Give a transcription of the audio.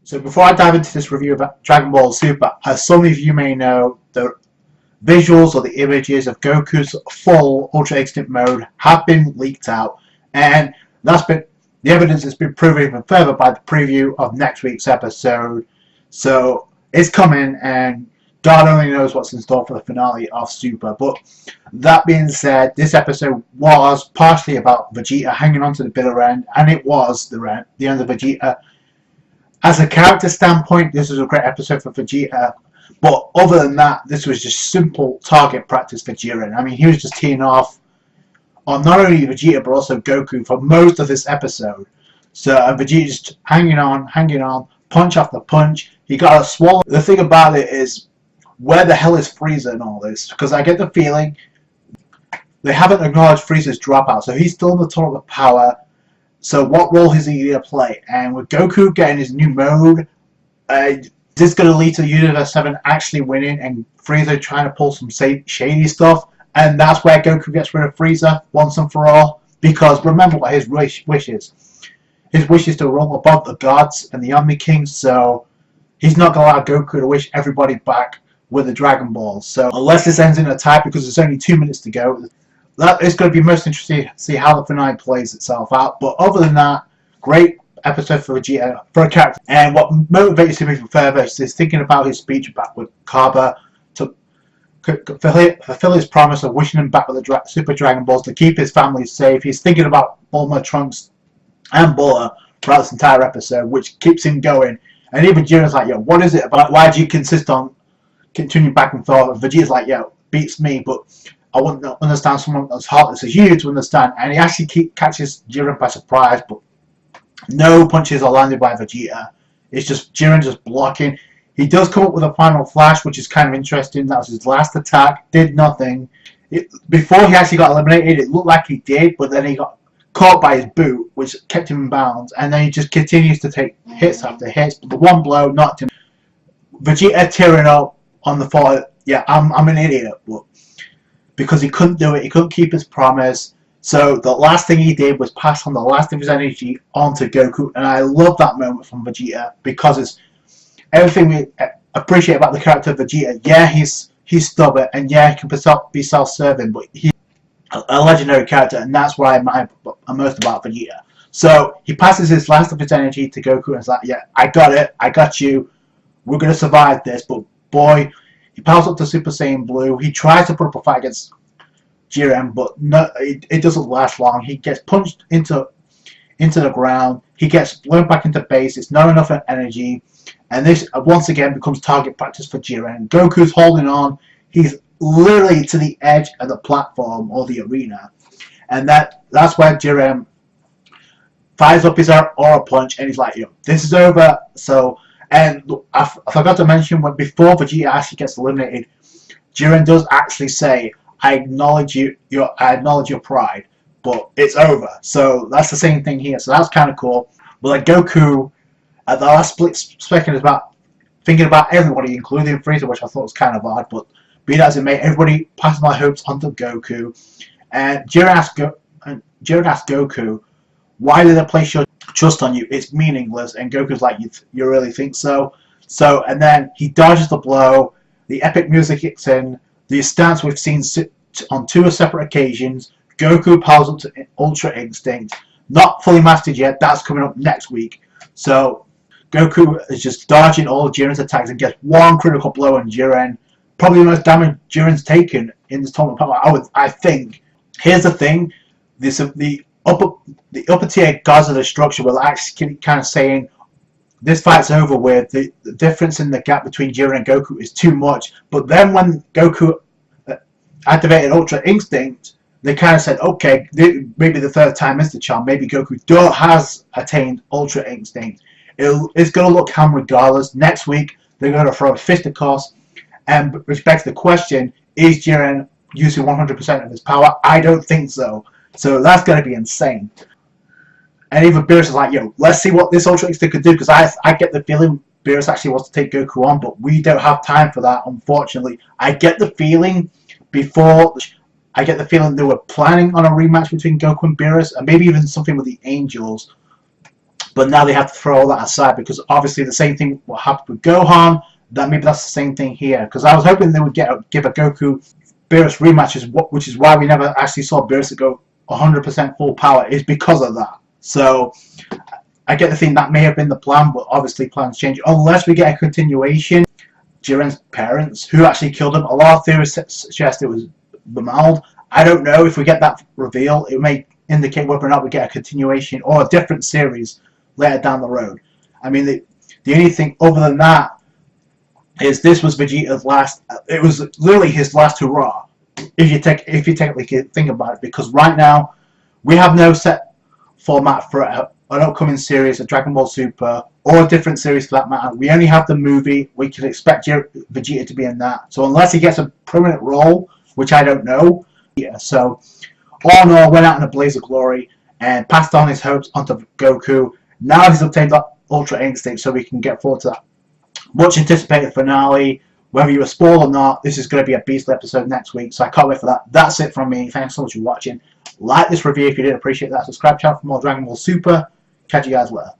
So before I dive into this review about Dragon Ball Super, as some of you may know, the visuals or the images of Goku's full Ultra Instinct mode have been leaked out, and the evidence has been proven even further by the preview of next week's episode. So it's coming, and God only knows what's in store for the finale of Super. But that being said, this episode was partially about Vegeta hanging on to the bitter end, and it was the end of Vegeta. As a character standpoint, this was a great episode for Vegeta, but other than that, this was just simple target practice for Jiren. I mean, he was just teeing off on not only Vegeta, but also Goku for most of this episode. So Vegeta just hanging on, punch after punch. He got a swallow. The thing about it is, where the hell is Frieza in all this? Because I get the feeling they haven't acknowledged Frieza's dropout, so he's still in the tournament of power. So what role is he going to play? And with Goku getting his new mode, is this going to lead to Universe 7 actually winning and Frieza trying to pull some shady stuff? And that's where Goku gets rid of Frieza once and for all. Because remember what his wish is. His wish is to rule above the gods and the Omni King. So he's not going to allow Goku to wish everybody back with the Dragon Balls. So unless this ends in a tie, because there's only 2 minutes to go, that is going to be most interesting to see how the finale plays itself out. But other than that, great episode for Vegeta, for a character. And what motivates him even further is thinking about his speech back with Kaba to fulfill his promise of wishing him back with the Super Dragon Balls to keep his family safe. He's thinking about Bulma, Trunks, and Buller throughout this entire episode, which keeps him going. And even Jiren's like, yo, what is it about? Why do you insist on continuing back and forth? And Vegeta's like, yo, beats me, but I wouldn't understand someone as heartless as you to understand. And he actually catches Jiren by surprise, but no punches are landed by Vegeta. It's just Jiren just blocking. He does come up with a final flash, which is kind of interesting. That was his last attack. Did nothing. Before he actually got eliminated, it looked like he did, but then he got caught by his boot, which kept him in bounds. And then he just continues to take hits after hits. But the one blow knocked him. Vegeta tearing up on the floor. Yeah, I'm an idiot, but because he couldn't do it, he couldn't keep his promise. So the last thing he did was pass on the last of his energy onto Goku, and I love that moment from Vegeta because it's everything we appreciate about the character of Vegeta. Yeah, he's stubborn, and yeah, he can be self-serving, but he's a legendary character, and that's what I admire most about Vegeta. So he passes his last of his energy to Goku, and it's like, yeah, I got it, I got you, we're gonna survive this. But boy, he powers up to Super Saiyan Blue. He tries to put up a fight against Jiren, but no, it doesn't last long. He gets punched into the ground. He gets blown back into base. It's not enough energy. And this, once again, becomes target practice for Jiren. Goku's holding on. He's literally to the edge of the platform or the arena. And that's where Jiren fires up his aura punch, and he's like, yo, this is over. So, and I forgot to mention, before Vegeta actually gets eliminated, Jiren does actually say, I acknowledge your pride, but it's over. So that's the same thing here. So that's kind of cool. But like Goku, at the last split second, is about thinking about everybody, including Frieza, which I thought was kind of odd. But be that as it may, everybody passes my hopes onto Goku. And Jiren asks Goku, why did I place your trust on you? It's meaningless. And Goku's like, you really think so? So, and then he dodges the blow. The epic music kicks in. The stance we've seen on 2 separate occasions. Goku powers up to Ultra Instinct. Not fully mastered yet. That's coming up next week. So Goku is just dodging all of Jiren's attacks and gets one critical blow on Jiren. Probably the most damage Jiren's taken in this tournament. I think. Here's the thing. The upper tier gods of destruction will actually kind of saying, this fight's over with. The difference in the gap between Jiren and Goku is too much. But then when Goku activated Ultra Instinct, they kind of said, okay, maybe the third time is the charm. Maybe Goku has attained Ultra Instinct. It's going to look calm regardless. Next week, they're going to throw a fisticuffs. And with respect to the question, is Jiren using 100% of his power? I don't think so. So that's going to be insane. And even Beerus is like, yo, let's see what this Ultra Instinct could do, because I get the feeling Beerus actually wants to take Goku on, but we don't have time for that, unfortunately. I get the feeling they were planning on a rematch between Goku and Beerus, and maybe even something with the Angels. But now they have to throw all that aside because obviously the same thing will happen with Gohan. That maybe that's the same thing here. Because I was hoping they would give a Goku Beerus rematch, which is why we never actually saw Beerus go 100% full power, is because of that. So I get the thing that may have been the plan, but obviously plans change unless we get a continuation. Jiren's parents, who actually killed him. A lot of theories suggest it was Bamald. I don't know if we get that reveal. It may indicate whether or not we get a continuation or a different series later down the road. I mean, the only thing other than that is this was Vegeta's last. It was literally his last hurrah, if you technically think about it. Because right now we have no set format for an upcoming series of Dragon Ball Super or a different series for that matter. We only have the movie. We can expect Vegeta to be in that. So unless he gets a permanent role, which I don't know. Yeah. So all in all, went out in a blaze of glory and passed on his hopes onto Goku. Now he's obtained that Ultra Instinct, so we can get forward to that much anticipated finale. Whether you were spoiled or not, this is going to be a beastly episode next week, so I can't wait for that. That's it from me. Thanks so much for watching. Like this review if you did appreciate that. Subscribe to the channel for more Dragon Ball Super. Catch you guys later.